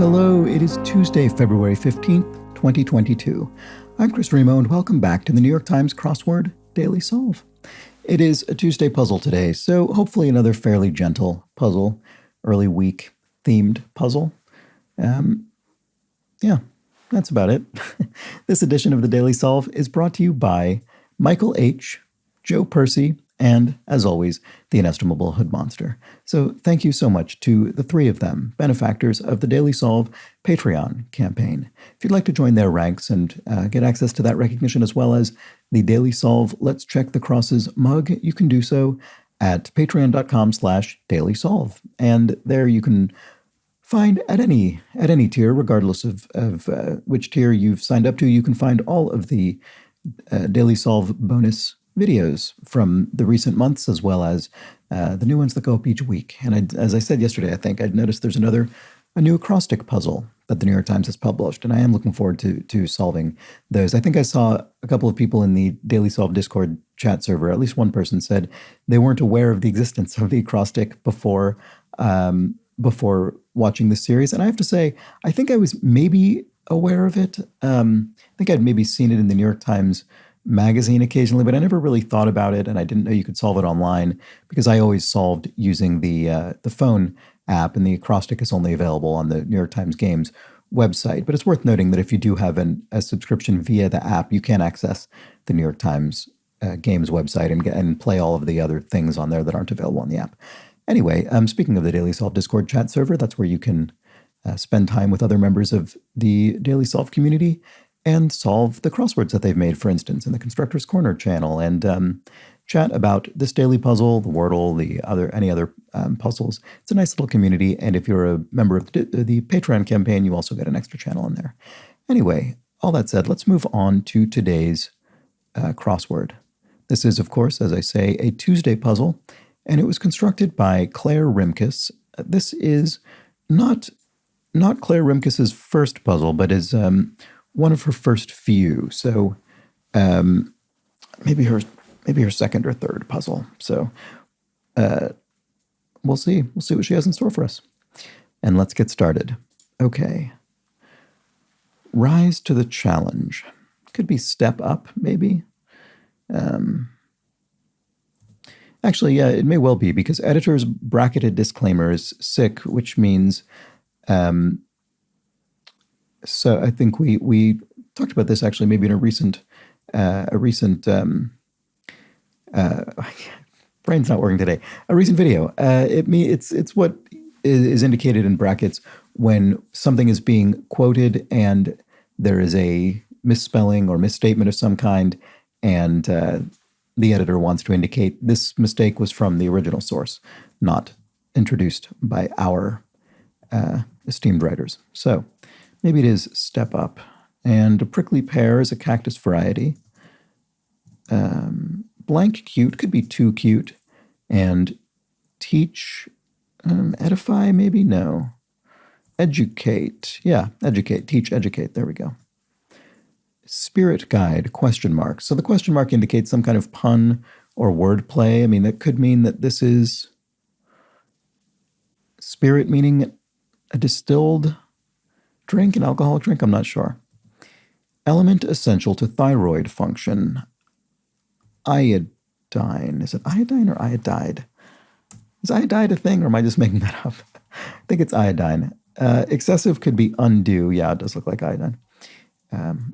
Hello, it is Tuesday, February 15th, 2022. I'm Chris Remo, and welcome back to the New York Times Crossword Daily Solve. It is a Tuesday puzzle today, so hopefully another fairly gentle puzzle, early week themed puzzle. Yeah, that's about it. This edition of the Daily Solve is brought to you by Michael H., Joe Percy, and, as always, the inestimable Hood Monster. So thank you so much to the three of them, benefactors of the Daily Solve Patreon campaign. If you'd like to join their ranks and get access to that recognition as well as the Daily Solve Let's Check the Crosses mug, you can do so at patreon.com/dailysolve. And there you can find at any tier, regardless of which tier you've signed up to, you can find all of the Daily Solve bonus videos from the recent months, as well as the new ones that go up each week. And as I said yesterday, I think I'd noticed there's a new acrostic puzzle that the New York Times has published, and I am looking forward to solving those. I think I saw a couple of people in the Daily Solve Discord chat server, at least one person said they weren't aware of the existence of the acrostic before watching this series. And I have to say, I think I was maybe aware of it. I think I'd maybe seen it in the New York Times magazine occasionally, but I never really thought about it, and I didn't know you could solve it online because I always solved using the phone app, and the acrostic is only available on the New York Times Games website. But it's worth noting that if you do have a subscription via the app, you can access the New York Times Games website and play all of the other things on there that aren't available on the app. Anyway, speaking of the Daily Solve Discord chat server, that's where you can spend time with other members of the Daily Solve community and solve the crosswords that they've made, for instance, in the Constructor's Corner channel, and chat about this daily puzzle, the Wordle, any other puzzles. It's a nice little community, and if you're a member of the Patreon campaign, you also get an extra channel in there. Anyway, all that said, let's move on to today's crossword. This is, of course, as I say, a Tuesday puzzle, and it was constructed by Claire Rimkus. This is not Claire Rimkus's first puzzle, but is one of her first few. So maybe her second or third puzzle. So we'll see. We'll see what she has in store for us. And let's get started. Okay. Rise to the challenge. Could be step up, maybe. Actually, yeah, it may well be, because editor's bracketed disclaimer is sick, which means so I think we talked about this actually maybe in a recent brain's not working today. A recent video. It's what is indicated in brackets when something is being quoted and there is a misspelling or misstatement of some kind, and the editor wants to indicate this mistake was from the original source, not introduced by our esteemed writers. So maybe it is step up. And a prickly pear is a cactus variety. Blank cute could be too cute. And teach, edify, maybe? No. Educate. Yeah, educate. Teach, educate. There we go. Spirit guide, question mark. So the question mark indicates some kind of pun or word play. I mean, that could mean that this is spirit meaning a distilled drink, an alcoholic drink, I'm not sure. Element essential to thyroid function. Iodine. Is it iodine or iodide? Is iodide a thing, or am I just making that up? I think it's iodine. Excessive could be undue. Yeah, it does look like iodine.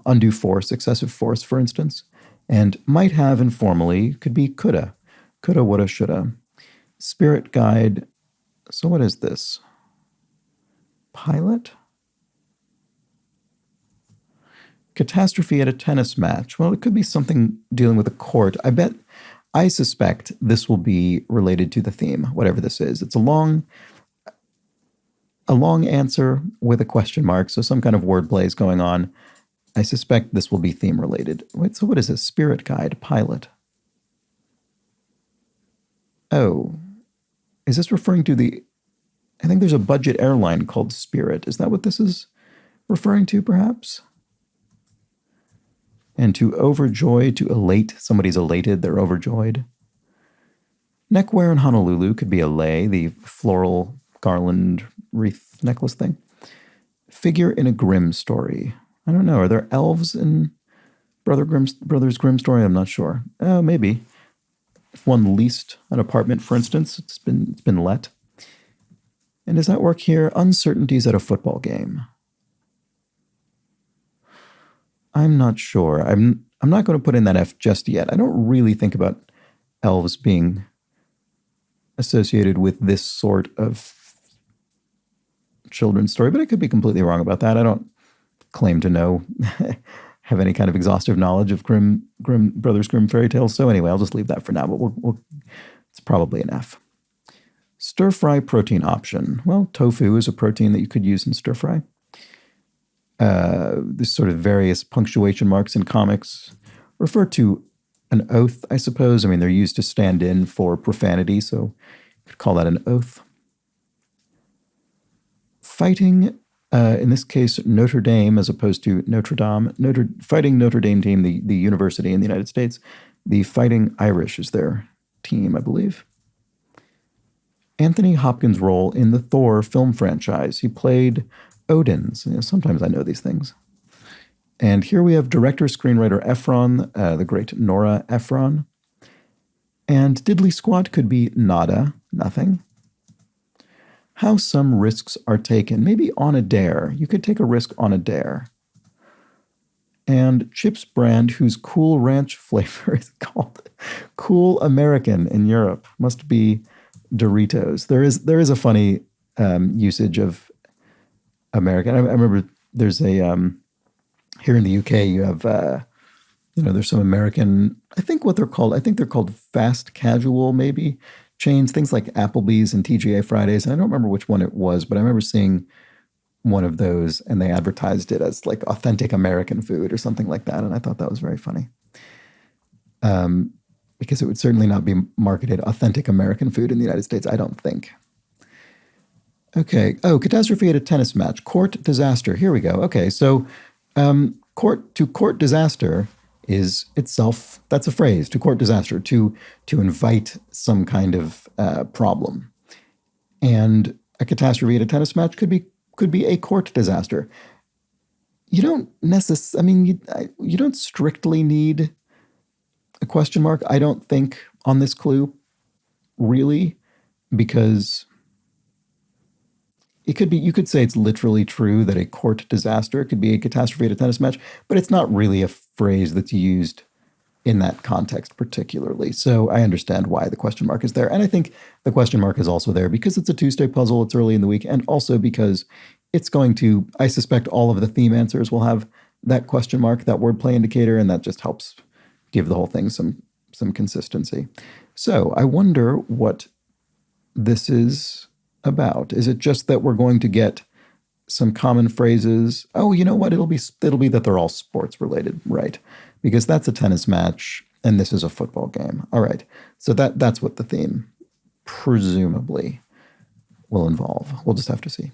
Undue force, excessive force, for instance. And might have informally could be coulda. Coulda, woulda, shoulda. Spirit guide. So what is this? Pilot? Catastrophe at a tennis match. Well, it could be something dealing with a court. I suspect this will be related to the theme, whatever this is. It's a long answer with a question mark, so some kind of wordplay is going on. I suspect this will be theme related. Wait, so what is this? Spirit guide, pilot. Oh, is this referring to I think there's a budget airline called Spirit. Is that what this is referring to, perhaps? And to overjoy, to elate. Somebody's elated, they're overjoyed. Neckwear in Honolulu could be a lei, the floral garland wreath necklace thing. Figure in a Grimm story. I don't know. Are there elves in Brothers Grimm story? I'm not sure. Oh, maybe. If one leased an apartment, for instance, it's been let. And does that work here? Uncertainties at a football game. I'm not sure. I'm not going to put in that F just yet. I don't really think about elves being associated with this sort of children's story, but I could be completely wrong about that. I don't claim to know, have any kind of exhaustive knowledge of Brothers Grimm fairy tales. So anyway, I'll just leave that for now, but it's probably an F. Stir fry protein option. Well, tofu is a protein that you could use in stir fry. This sort of various punctuation marks in comics refer to an oath, I suppose. I mean, they're used to stand in for profanity, so you could call that an oath. Fighting, in this case, Notre Dame as opposed to Notre Dame. Fighting Notre Dame team, the university in the United States. The Fighting Irish is their team, I believe. Anthony Hopkins' role in the Thor film franchise. He played Odin's. Sometimes I know these things. And here we have director-screenwriter Ephron, the great Nora Ephron. And diddly squat could be nada, nothing. How some risks are taken. Maybe on a dare. You could take a risk on a dare. And Chips brand, whose Cool Ranch flavor is called Cool American in Europe, must be Doritos. There is a funny usage of American. I remember there's a here in the UK you have there's some American, I think they're called fast casual maybe chains, things like Applebee's and TGA Fridays. And I don't remember which one it was, but I remember seeing one of those and they advertised it as like authentic American food or something like that. And I thought that was very funny. Because it would certainly not be marketed authentic American food in the United States, I don't think. Okay. Oh, catastrophe at a tennis match. Court disaster. Here we go. Okay. So court disaster is itself, that's a phrase, to court disaster, to invite some kind of problem. And a catastrophe at a tennis match could be a court disaster. You don't you don't strictly need a question mark, I don't think, on this clue, really, because it could be, you could say it's literally true that a court disaster could be a catastrophe at a tennis match, but it's not really a phrase that's used in that context particularly. So I understand why the question mark is there. And I think the question mark is also there because it's a Tuesday puzzle, it's early in the week, and also because it's going to, I suspect all of the theme answers will have that question mark, that wordplay indicator, and that just helps give the whole thing some consistency. So I wonder what this is about. Is it just that we're going to get some common phrases? Oh, you know what? It'll be that they're all sports related, right? Because that's a tennis match and this is a football game. All right. So that's what the theme presumably will involve. We'll just have to see.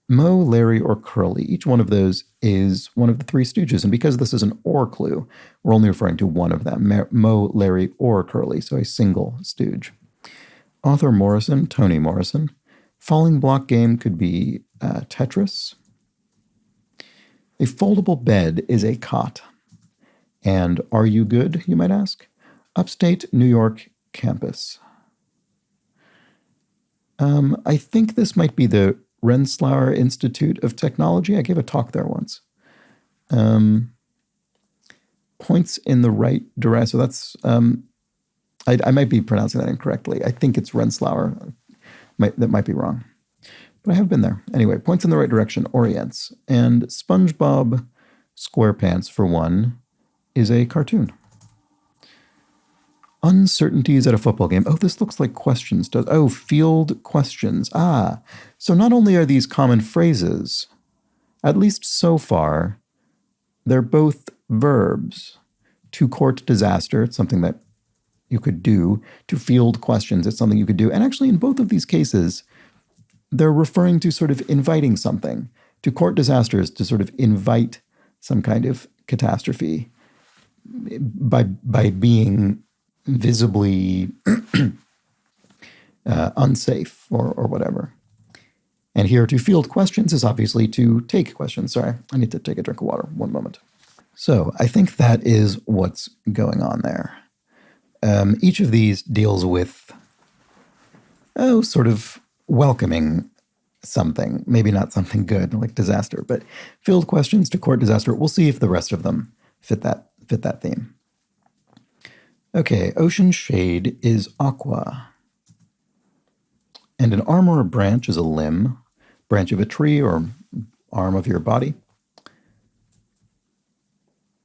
Moe, Larry, or Curly. Each one of those is one of the Three Stooges. And because this is an or clue, we're only referring to one of them, Moe, Larry, or Curly, so a single stooge. Author Morrison, Toni Morrison. Falling block game could be Tetris. A foldable bed is a cot. And are you good, you might ask? Upstate New York campus. I think this might be the Rensselaer Institute of Technology. I gave a talk there once. Points in the right direction. So that's, I might be pronouncing that incorrectly. I think it's Rensselaer. That might be wrong. But I have been there. Anyway, points in the right direction, orients. And SpongeBob SquarePants, for one, is a cartoon. Uncertainties at a football game. Oh, this looks like questions. Field questions. So not only are these common phrases, at least so far, they're both verbs. To court disaster, it's something that you could do. To field questions, it's something you could do. And actually, in both of these cases, they're referring to sort of inviting something. To court disaster is to sort of invite some kind of catastrophe by being visibly unsafe or whatever. And here to field questions is obviously to take questions. Sorry, I need to take a drink of water. One moment. So I think that is what's going on there. Each of these deals with, sort of welcoming something, maybe not something good like disaster, but field questions to court disaster. We'll see if the rest of them fit that theme. Okay, ocean shade is aqua. And an arm or a branch is a limb, branch of a tree or arm of your body.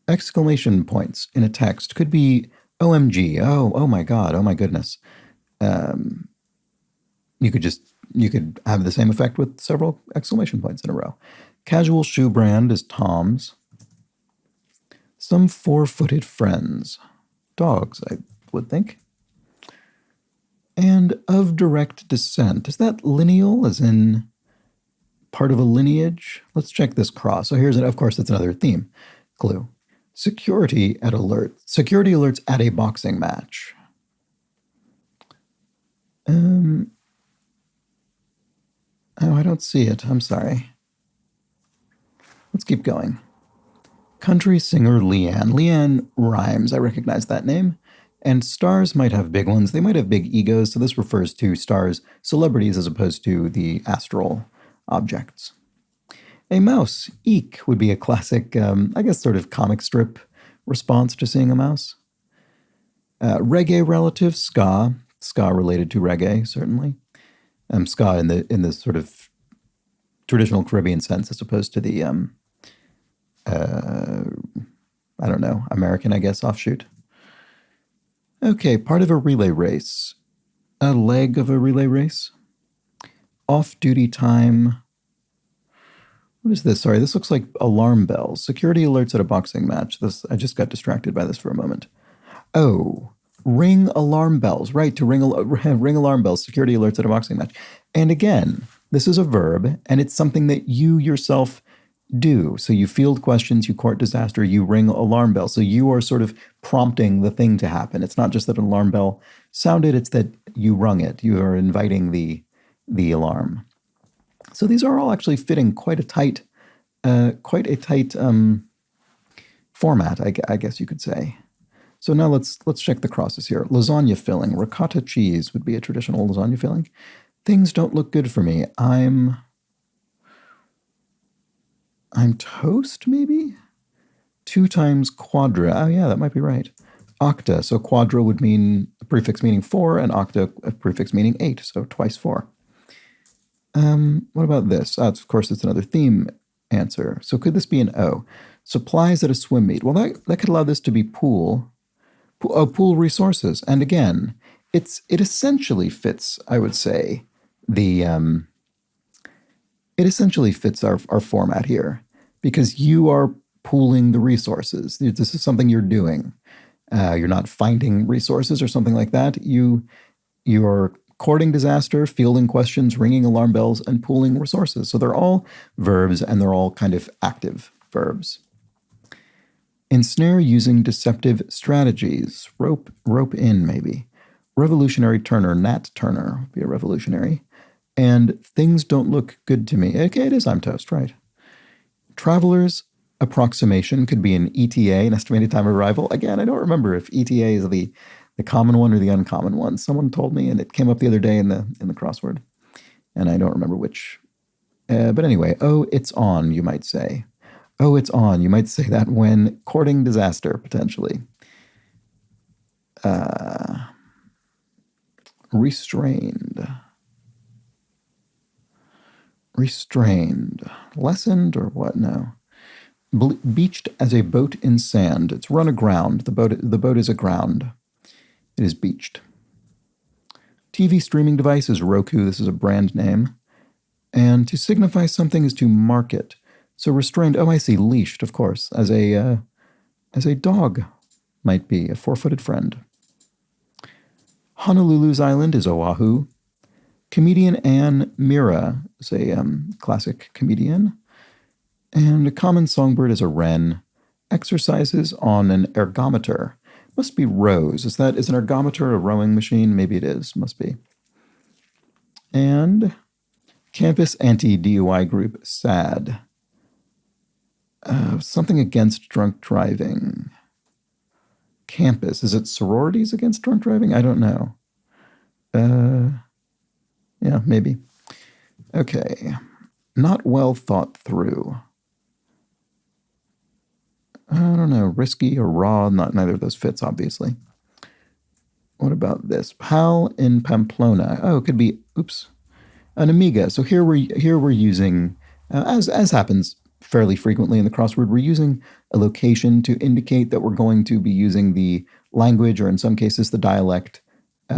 Exclamation points in a text could be OMG, oh my God, oh my goodness. You could have the same effect with several exclamation points in a row. Casual shoe brand is Tom's. Some four-footed friends. Dogs, I would think. And of direct descent. Is that lineal, as in part of a lineage? Let's check this cross. So here's, of course, that's another theme clue. Security alerts at a boxing match. Oh, I don't see it. I'm sorry. Let's keep going. Country singer Leanne. Leanne rhymes. I recognize that name. And stars might have big ones. They might have big egos. So this refers to stars, celebrities, as opposed to the astral objects. A mouse. Eek would be a classic, I guess, sort of comic strip response to seeing a mouse. Reggae relative, ska. Ska related to reggae, certainly. Ska in the sort of traditional Caribbean sense, as opposed to the I don't know, American, I guess, offshoot. Okay, part of a relay race. A leg of a relay race. Off-duty time. What is this? Sorry, this looks like alarm bells. Security alerts at a boxing match. I just got distracted by this for a moment. Oh, ring alarm bells. Right, to ring alarm bells. Security alerts at a boxing match. And again, this is a verb, and it's something that you yourself do. So you field questions, you court disaster, you ring alarm bells. So you are sort of prompting the thing to happen. It's not just that an alarm bell sounded, it's that you rung it. You are inviting the alarm. So these are all actually fitting quite a tight format, I guess you could say. So now let's check the crosses here. Lasagna filling. Ricotta cheese would be a traditional lasagna filling. Things don't look good for me. I'm toast, maybe? 2 times quadra. Oh, yeah, that might be right. Octa. So quadra would mean a prefix meaning 4, and octa a prefix meaning 8. So twice 4. What about this? Of course, it's another theme answer. So could this be an O? Supplies at a swim meet. Well, that could allow this to be pool resources. And again, it essentially fits, I would say, it essentially fits our format here, because you are pooling the resources. This is something you're doing. You're not finding resources or something like that. You're courting disaster, fielding questions, ringing alarm bells, and pooling resources. So they're all verbs, and they're all kind of active verbs. Ensnare using deceptive strategies. Rope in, maybe. Revolutionary Turner. Nat Turner would be a revolutionary. And things don't look good to me. Okay, it is I'm toast, right. Traveler's approximation could be an ETA, an estimated time of arrival. Again, I don't remember if ETA is the common one or the uncommon one. Someone told me, and it came up the other day in the crossword, and I don't remember which. But anyway, oh, it's on, you might say. Oh, it's on. You might say that when courting disaster, potentially. Restrained. Restrained. Lessened or what? No. Beached as a boat in sand. It's run aground. The boat is aground. It is beached. TV streaming device is Roku. This is a brand name. And to signify something is to mark it. So restrained, oh, I see, leashed, of course, as a dog might be, a 4-footed friend. Honolulu's island is Oahu. Comedian Anne Mira is a classic comedian. And a common songbird is a wren. Exercises on an ergometer. Must be rows. Is an ergometer a rowing machine? Maybe it is. Must be. And Campus anti-DUI group, SAD. Something against drunk driving. Campus. Is it sororities against drunk driving? I don't know. Yeah, maybe. Okay. Not well thought through. I don't know. Risky or raw? Neither of those fits, obviously. What about this? Pal in Pamplona. Oh, it could be, oops, an Amiga. So here we're using, as happens fairly frequently in the crossword, we're using a location to indicate that we're going to be using the language, or in some cases the dialect,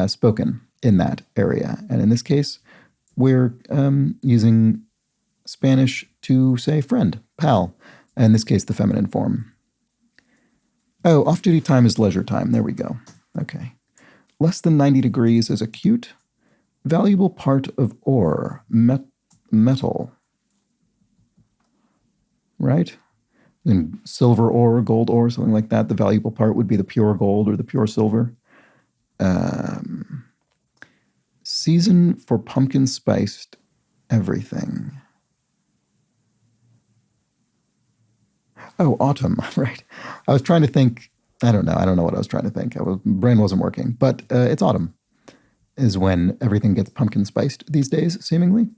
spoken in that area. And in this case, we're using Spanish to say friend, pal. In this case, the feminine form. Oh, off-duty time is leisure time. There we go. Okay. Less than 90 degrees is acute. Valuable part of ore, metal. Right? And silver ore, gold ore, something like that. The valuable part would be the pure gold or the pure silver. Season for pumpkin spiced everything. Oh, autumn, right. I was trying to think, I don't know what I was trying to think. Brain wasn't working, but it's autumn is when everything gets pumpkin spiced these days, seemingly.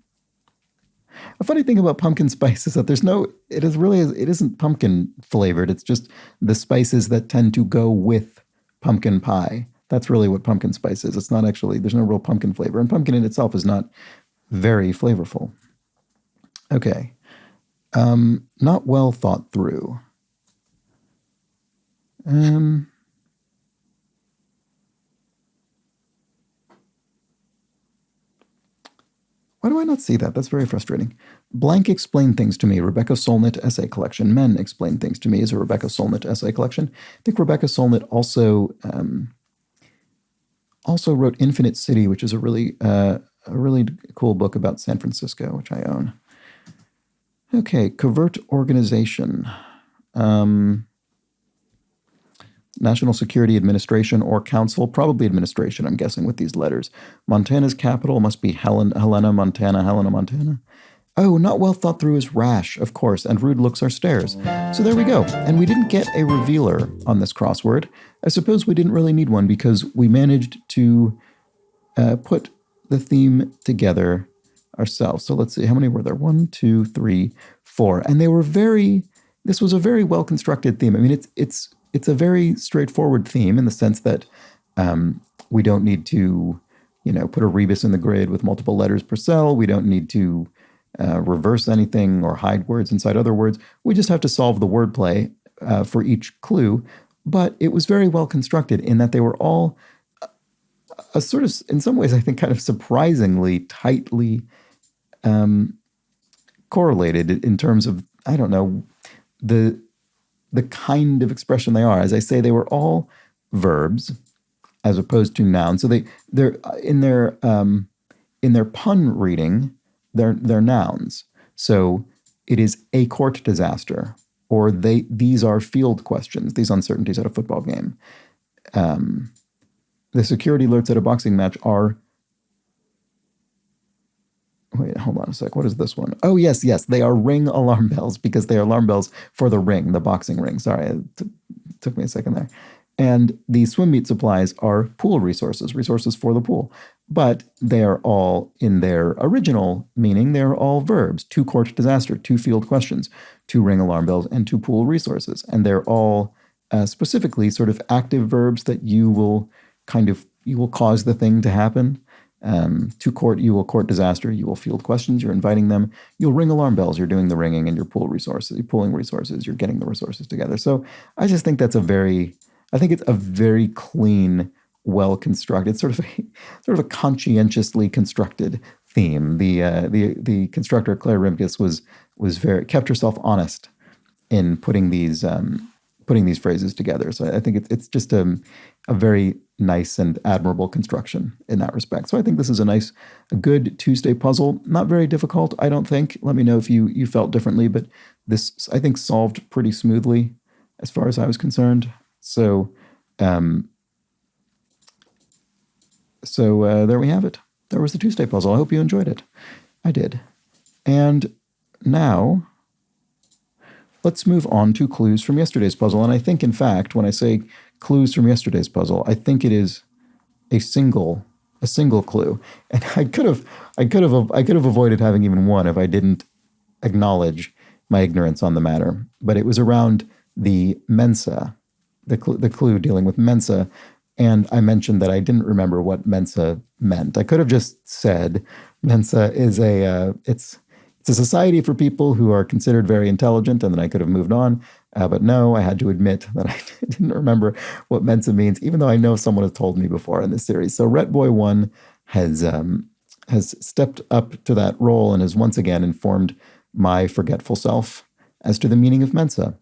A funny thing about pumpkin spice is that it isn't pumpkin flavored. It's just the spices that tend to go with pumpkin pie. That's really what pumpkin spice is. It's not actually, there's no real pumpkin flavor. And pumpkin in itself is not very flavorful. Okay. Not well thought through. Why do I not see that? That's very frustrating. Blank explain things to me. Rebecca Solnit essay collection. Men explain things to me is a Rebecca Solnit essay collection. I think Rebecca Solnit also wrote Infinite City, which is a really cool book about San Francisco, which I own. Okay, covert organization. National Security Administration or Council, probably administration, I'm guessing, with these letters. Montana's capital must be Helena, Montana. Oh, not well thought through is rash, of course, and rude looks are stares. So there we go. And we didn't get a revealer on this crossword. I suppose we didn't really need one because we managed to put the theme together ourselves. So let's see, how many were there? 1, 2, 3, 4. And they were this was a very well-constructed theme. I mean, it's a very straightforward theme in the sense that we don't need to, put a rebus in the grid with multiple letters per cell. We don't need to reverse anything or hide words inside other words. We just have to solve the wordplay for each clue. But it was very well constructed in that they were all a sort of, in some ways, I think, kind of surprisingly tightly correlated in terms of, I don't know, the kind of expression they are. As I say, they were all verbs as opposed to nouns. So they're in their pun reading, they're nouns. So it is a court disaster, or these are field questions, these uncertainties at a football game. The security alerts at a boxing match are. Wait, hold on a sec. What is this one? Oh, yes. They are ring alarm bells because they are alarm bells for the ring, the boxing ring. Sorry, it took me a second there. And the swim meet supplies are pool resources for the pool. But they are all, in their original meaning, they're all verbs. 2 court disaster, 2 field questions, 2 ring alarm bells, and 2 pool resources. And they're all specifically sort of active verbs that you will cause the thing to happen. To court, you will court disaster, you will field questions, you're inviting them, you'll ring alarm bells, you're doing the ringing, and you're pooling resources, you're getting the resources together. So I just think it's a very clean, well-constructed, sort of a conscientiously constructed theme. The constructor, Claire Rimkus, kept herself honest in putting these phrases together. So I think it's just a very nice and admirable construction in that respect. So I think this is a good Tuesday puzzle. Not very difficult, I don't think. Let me know if you felt differently, but this, I think, solved pretty smoothly as far as I was concerned. So there we have it. There was the Tuesday puzzle. I hope you enjoyed it. I did. And now let's move on to clues from yesterday's puzzle. And I think, in fact, when I say clues from yesterday's puzzle, I think it is a single clue. And I could have avoided having even one if I didn't acknowledge my ignorance on the matter. But it was around the Mensa, the clue dealing with Mensa. And I mentioned that I didn't remember what Mensa meant. I could have just said Mensa is it's a society for people who are considered very intelligent, and then I could have moved on. But no, I had to admit that I didn't remember what Mensa means, even though I know someone has told me before in this series. So Retboy1 has stepped up to that role and has once again informed my forgetful self as to the meaning of Mensa.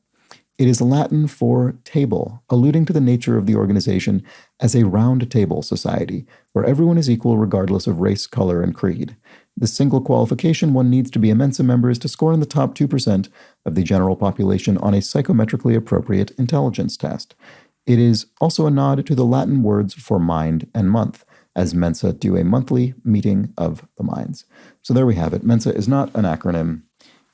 It is Latin for table, alluding to the nature of the organization as a round table society, where everyone is equal regardless of race, color, and creed. The single qualification one needs to be a Mensa member is to score in the top 2% of the general population on a psychometrically appropriate intelligence test. It is also a nod to the Latin words for mind and month, as Mensa do a monthly meeting of the minds. So there we have it. Mensa is not an acronym.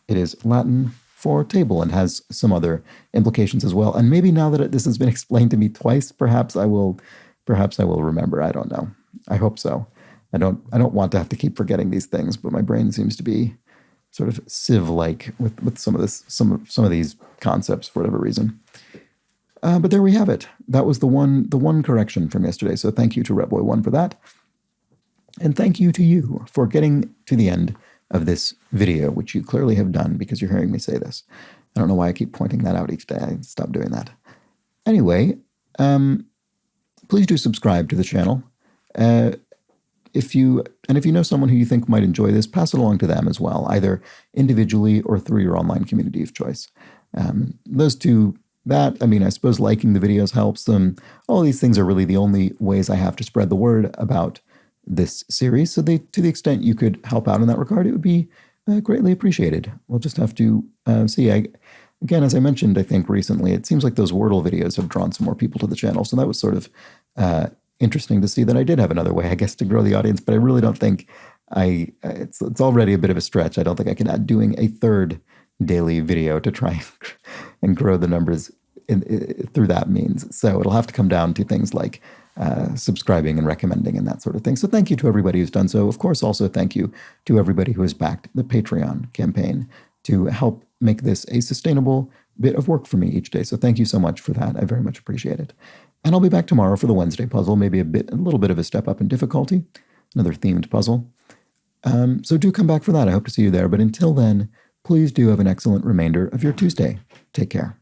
It is Latin for table and has some other implications as well. And maybe now that this has been explained to me twice, perhaps I will remember. I don't know. I hope so. I don't want to have to keep forgetting these things, but my brain seems to be sort of sieve-like with some of these concepts for whatever reason. But there we have it. That was the one correction from yesterday. So thank you to Retboy1 for that. And thank you to you for getting to the end of this video, which you clearly have done because you're hearing me say this. I don't know why I keep pointing that out each day. I stopped doing that. Anyway, please do subscribe to the channel. If you know someone who you think might enjoy this, pass it along to them as well, either individually or through your online community of choice. I suppose liking the videos helps them. All these things are really the only ways I have to spread the word about this series. So to the extent you could help out in that regard, it would be greatly appreciated. We'll just have to see. Again, as I mentioned, I think recently, it seems like those Wordle videos have drawn some more people to the channel. So that was sort of interesting to see that I did have another way, I guess, to grow the audience. But I really don't think it's already a bit of a stretch. I don't think I can add doing a third daily video to try and grow the numbers through that means. So it'll have to come down to things like subscribing and recommending and that sort of thing. So thank you to everybody who's done so. Of course, also thank you to everybody who has backed the Patreon campaign to help make this a sustainable bit of work for me each day. So thank you so much for that. I very much appreciate it. And I'll be back tomorrow for the Wednesday puzzle, maybe a little bit of a step up in difficulty, another themed puzzle. So do come back for that. I hope to see you there. But until then, please do have an excellent remainder of your Tuesday. Take care.